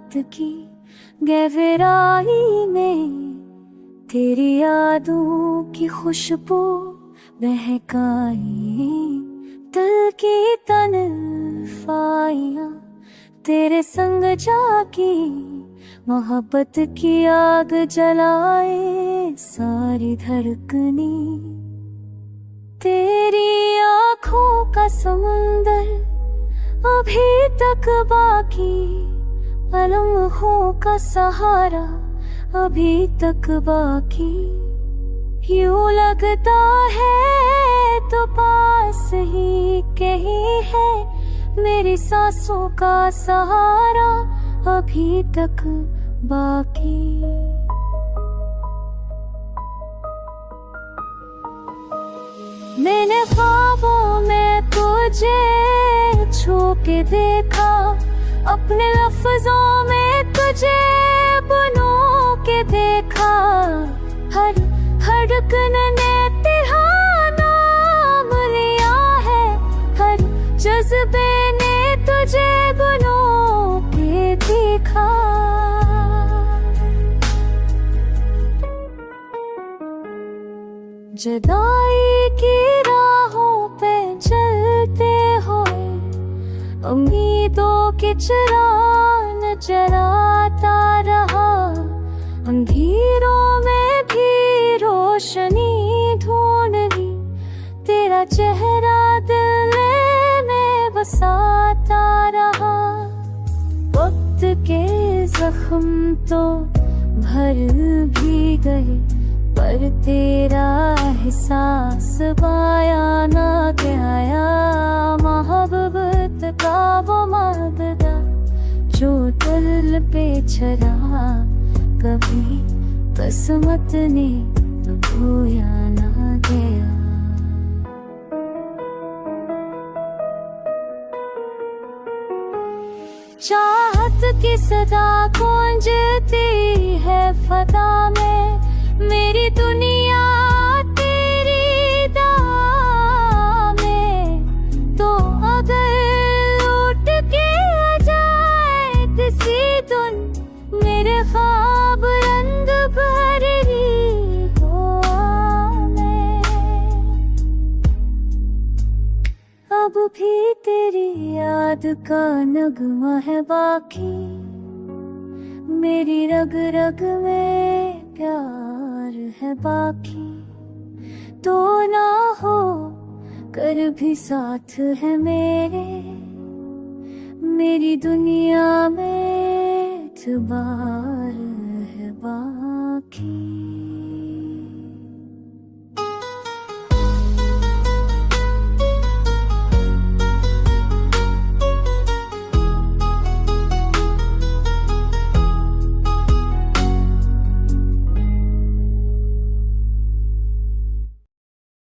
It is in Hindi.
रात की गहराई में तेरी यादों की खुशबू बहकाई, दिल की तन्हाइयां तेरे संग जागी, मोहब्बत की आग जलाए सारी धड़कनी। तेरी आँखों का समुंदर अभी तक बाकी, लम्हों का सहारा अभी तक बाकी। यूं लगता है तो पास ही कहीं है, मेरी सांसों का सहारा अभी तक बाकी। मैंने ख्वाबों में तुझे छू के देखा, अपने लफ्जों में तुझे बनो के देखा। हर धड़कन ने तेरा नाम लिया है, हर जज्बे ने तुझे बनो के देखा। जुदाई की राहों पे चलते हुए उम्मीदों के चिराग जलाता रहा, अंधेरों में भी रोशनी ढूंढ ली, तेरा चेहरा दिल में बसाता रहा। वक्त के जख्म तो भर भी गए, पर तेरा एहसास पाया ना गया। मोहब्बत का वो मादा जो दिल पे चला, कभी किस्मत ने तो धोया ना गया। चाहत की सदा गूंजती है फता में, मेरी दुनिया तेरी दां में। तो अगर लौट के आ जाए किसी दिन, मेरे ख्वाब रंग भरी हो मैं। अब भी तेरी याद का नगमा है बाकी, मेरी रग रग में प्यार है बाकी। तो ना हो कर भी साथ है मेरे, मेरी दुनिया में एतबार है बाकी।